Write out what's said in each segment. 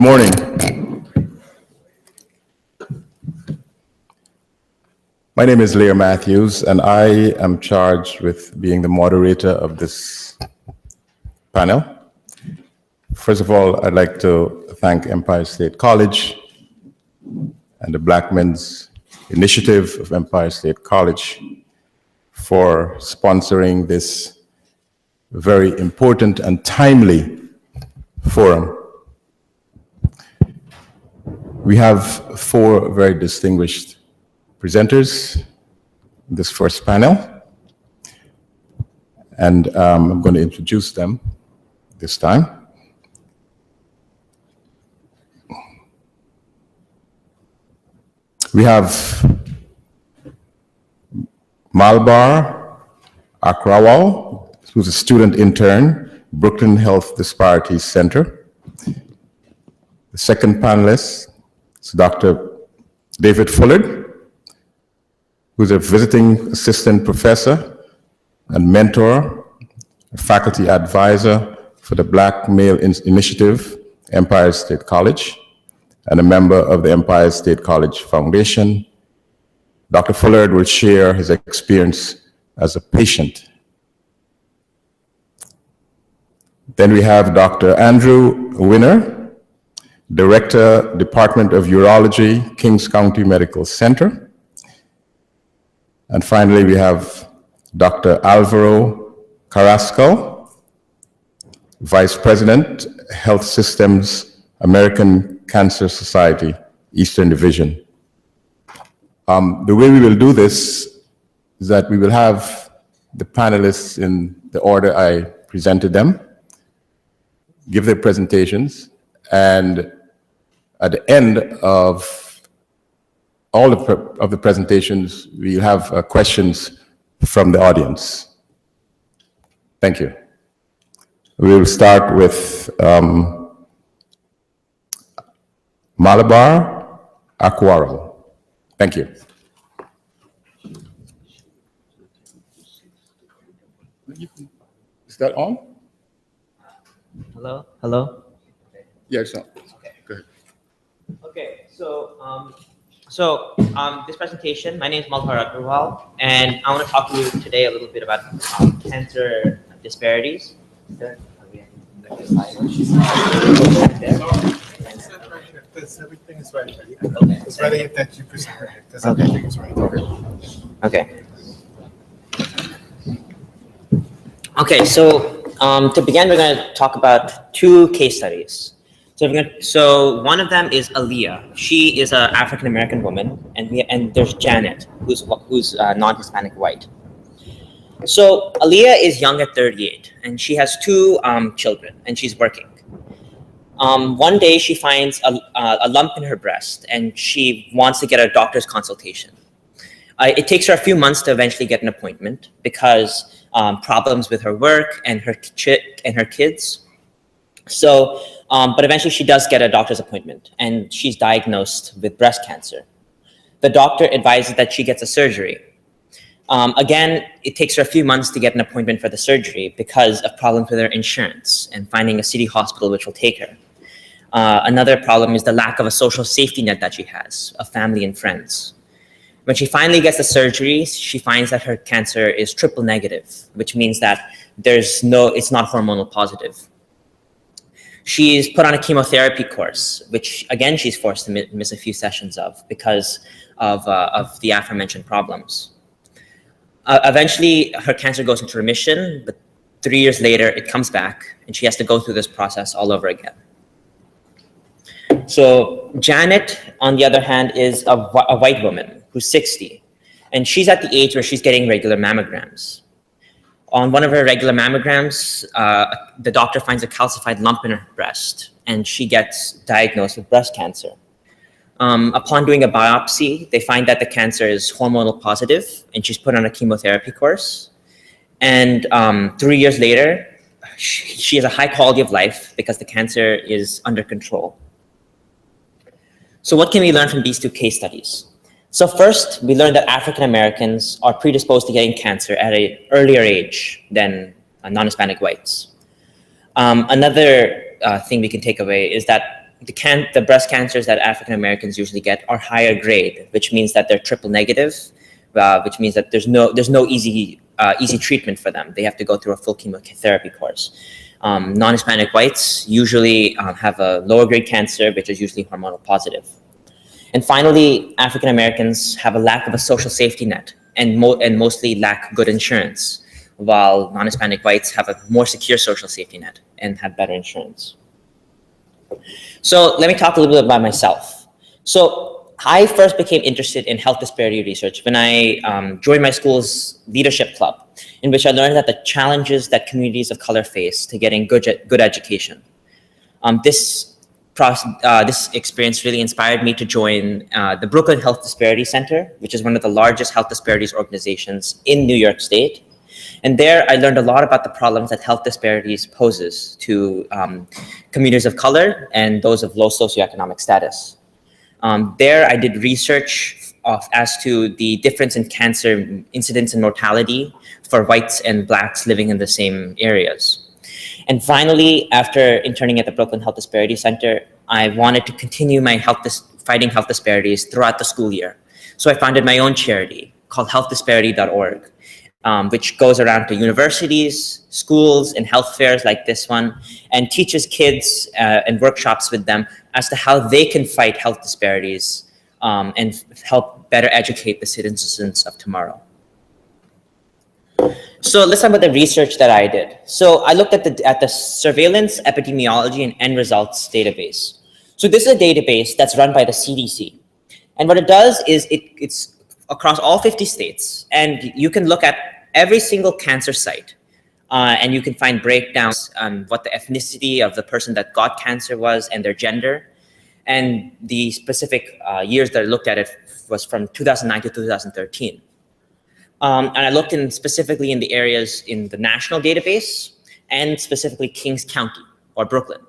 Morning. My name is Leah Matthews, and I am charged with being the moderator of this panel. First of all, I'd like to thank Empire State College and the Black Men's Initiative of Empire State College for sponsoring this very important and timely forum. We have four very distinguished presenters in this first panel, and I'm going to introduce them this time. We have Malbar Akrawal, who's a student intern, Brooklyn Health Disparity Center. The second panelist is Dr. David Fullard, who's a visiting assistant professor and mentor, a faculty advisor for the Black Male Initiative, Empire State College, and a member of the Empire State College Foundation. Dr. Fullard will share his experience as a patient. Then we have Dr. Andrew Winner, Director, Department of Urology, Kings County Medical Center. And finally, we have Dr. Alvaro Carrasco, Vice President, Health Systems, American Cancer Society, Eastern Division. The way we will do this is that we will have the panelists in the order I presented them, give their presentations, and at the end of all of the presentations, we'll have questions from the audience. Thank you. We will start with Malabar Akwaral. Thank you. Is that on? Hello? Hello? Yeah, it's on. Okay. Go ahead. Okay, this presentation, my name is Malbar Akrawal, and I want to talk to you today a little bit about cancer disparities. Everything is right. Okay. It's ready that you present it, because everything is right. Okay. Okay, so to begin, we're going to talk about two case studies. So one of them is Aaliyah. She is an African-American woman, and there's Janet, who's non-Hispanic white. So Aaliyah is young at 38, and she has two children, and she's working. One day she finds a lump in her breast, and she wants to get a doctor's consultation. It takes her a few months to eventually get an appointment because problems with her work and her kids. So, but eventually she does get a doctor's appointment, and she's diagnosed with breast cancer. The doctor advises that she gets a surgery. Again, it takes her a few months to get an appointment for the surgery because of problems with her insurance and finding a city hospital which will take her. Another problem is the lack of a social safety net that she has, of family and friends. When she finally gets the surgery, she finds that her cancer is triple negative, which means that it's not hormonal positive. She's put on a chemotherapy course, which again, she's forced to miss a few sessions of because of the aforementioned problems. Eventually, her cancer goes into remission, but 3 years later, it comes back, and she has to go through this process all over again. So Janet, on the other hand, is a white woman who's 60, and she's at the age where she's getting regular mammograms. On one of her regular mammograms, the doctor finds a calcified lump in her breast, and she gets diagnosed with breast cancer. Upon doing a biopsy, they find that the cancer is hormonal positive, and she's put on a chemotherapy course. And 3 years later, she has a high quality of life because the cancer is under control. So what can we learn from these two case studies? So first, we learned that African Americans are predisposed to getting cancer at an earlier age than non-Hispanic whites. Another thing we can take away is that the breast cancers that African Americans usually get are higher grade, which means that they're triple negative, which means that there's no easy treatment for them. They have to go through a full chemotherapy course. Non-Hispanic whites usually have a lower grade cancer, which is usually hormonal positive. And finally, African Americans have a lack of a social safety net and mostly lack good insurance, while non-Hispanic whites have a more secure social safety net and have better insurance. So let me talk a little bit about myself. So I first became interested in health disparity research when I joined my school's leadership club, in which I learned that the challenges that communities of color face to getting good education. This experience really inspired me to join the Brooklyn Health Disparity Center, which is one of the largest health disparities organizations in New York State. And there I learned a lot about the problems that health disparities poses to communities of color and those of low socioeconomic status. There I did research as to the difference in cancer incidence and mortality for whites and blacks living in the same areas. And finally, after interning at the Brooklyn Health Disparity Center, I wanted to continue my fighting health disparities throughout the school year. So I founded my own charity called healthdisparity.org, which goes around to universities, schools, and health fairs like this one, and teaches kids and workshops with them as to how they can fight health disparities and help better educate the citizens of tomorrow. So let's talk about the research that I did. So I looked at the surveillance, epidemiology, and end results database. So this is a database that's run by the CDC. And what it does is it's across all 50 states, and you can look at every single cancer site, and you can find breakdowns on what the ethnicity of the person that got cancer was and their gender. And the specific years that I looked at it was from 2009 to 2013. And I looked specifically in the areas in the national database and specifically Kings County or Brooklyn.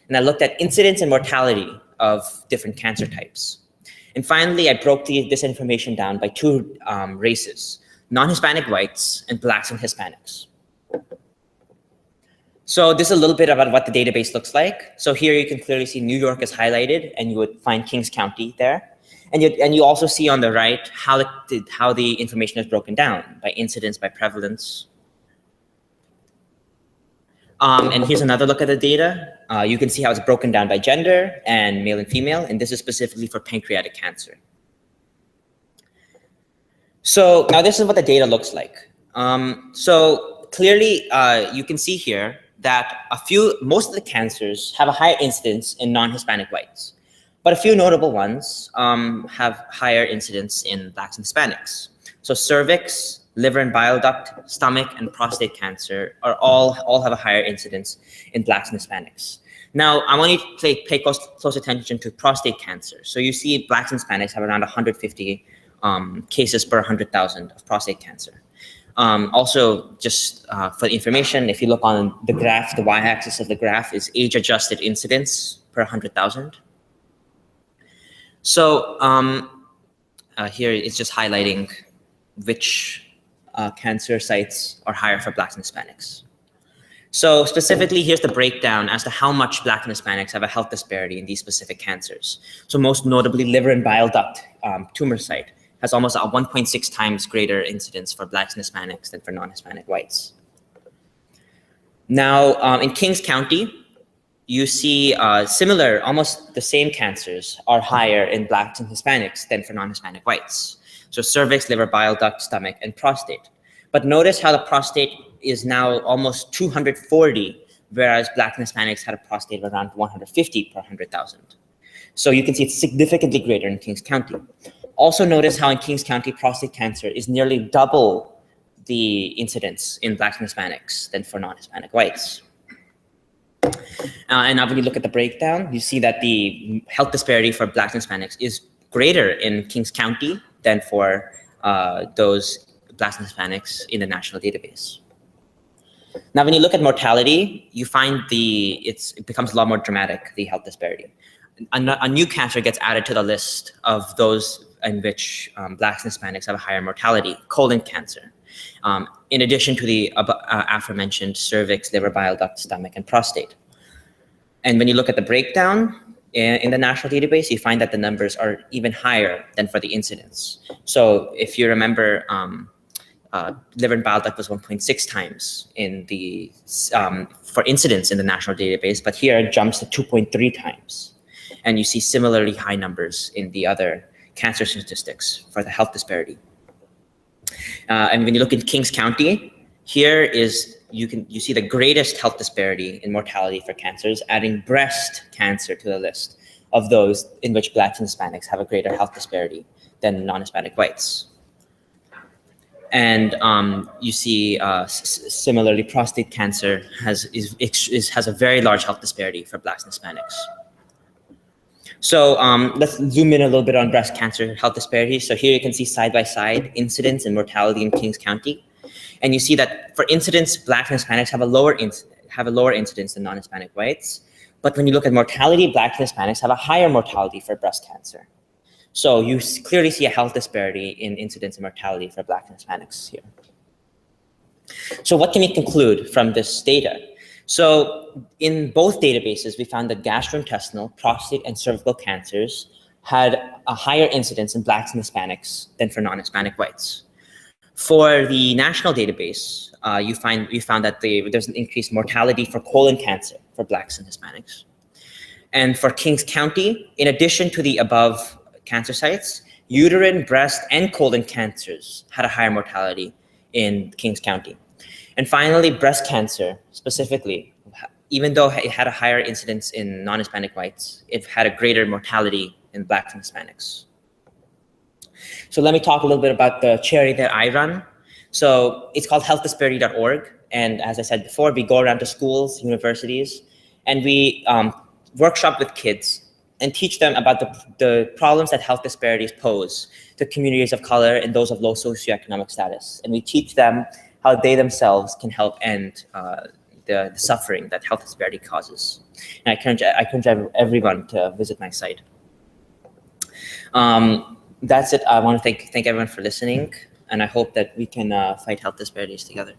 And I looked at incidence and mortality of different cancer types. And finally, I broke this information down by two races, non-Hispanic whites and blacks and Hispanics. So this is a little bit about what the database looks like. So here you can clearly see New York is highlighted, and you would find Kings County there. And you also see on the right how the information is broken down by incidence, by prevalence. And here's another look at the data. You can see how it's broken down by gender and male and female, and this is specifically for pancreatic cancer. So now this is what the data looks like. So clearly, you can see here that most of the cancers have a higher incidence in non-Hispanic whites, but a few notable ones have higher incidence in blacks and Hispanics. So cervix, liver and bile duct, stomach, and prostate cancer are all have a higher incidence in blacks and Hispanics. Now, I want you to pay close attention to prostate cancer. So you see blacks and Hispanics have around 150 cases per 100,000 of prostate cancer. Also, just for information, if you look on the graph, the y-axis of the graph is age-adjusted incidence per 100,000. So here it's just highlighting which cancer sites are higher for blacks and Hispanics. So specifically, here's the breakdown as to how much blacks and Hispanics have a health disparity in these specific cancers. So most notably, liver and bile duct tumor site has almost a 1.6 times greater incidence for blacks and Hispanics than for non-Hispanic whites. Now, in Kings County, you see similar, almost the same cancers are higher in blacks and Hispanics than for non-Hispanic whites. So cervix, liver, bile duct, stomach, and prostate. But notice how the prostate is now almost 240, whereas blacks and Hispanics had a prostate of around 150 per 100,000. So you can see it's significantly greater in Kings County. Also notice how in Kings County, prostate cancer is nearly double the incidence in blacks and Hispanics than for non-Hispanic whites. And now when you look at the breakdown, you see that the health disparity for blacks and Hispanics is greater in Kings County than for those blacks and Hispanics in the national database. Now, when you look at mortality, you find it becomes a lot more dramatic, the health disparity. A new cancer gets added to the list of those in which blacks and Hispanics have a higher mortality, colon cancer, in addition to the aforementioned cervix, liver, bile duct, stomach, and prostate. And when you look at the breakdown, in the national database, you find that the numbers are even higher than for the incidence. So if you remember, liver and bile duct was 1.6 times in the for incidence in the national database, but here it jumps to 2.3 times. And you see similarly high numbers in the other cancer statistics for the health disparity. And when you look at Kings County, here is you see the greatest health disparity in mortality for cancers, adding breast cancer to the list of those in which Blacks and Hispanics have a greater health disparity than non-Hispanic whites. And you see similarly, prostate cancer has a very large health disparity for Blacks and Hispanics. So let's zoom in a little bit on breast cancer health disparity. So here you can see side by side incidence and mortality in Kings County. And you see that for incidence, Blacks and Hispanics have a lower incidence than non-Hispanic whites. But when you look at mortality, Blacks and Hispanics have a higher mortality for breast cancer. So you clearly see a health disparity in incidence and mortality for Blacks and Hispanics here. So what can we conclude from this data? So in both databases, we found that gastrointestinal, prostate, and cervical cancers had a higher incidence in Blacks and Hispanics than for non-Hispanic whites. For the national database, we found that there's an increased mortality for colon cancer for Blacks and Hispanics. And for Kings County, in addition to the above cancer sites, uterine, breast, and colon cancers had a higher mortality in Kings County. And finally, breast cancer specifically, even though it had a higher incidence in non-Hispanic whites, it had a greater mortality in Blacks and Hispanics. So let me talk a little bit about the charity that I run. So it's called healthdisparity.org. And as I said before, we go around to schools, universities, and we workshop with kids and teach them about the problems that health disparities pose to communities of color and those of low socioeconomic status. And we teach them how they themselves can help end the suffering that health disparity causes. And I encourage everyone to visit my site. That's it. I want to thank everyone for listening, and I hope that we can fight health disparities together.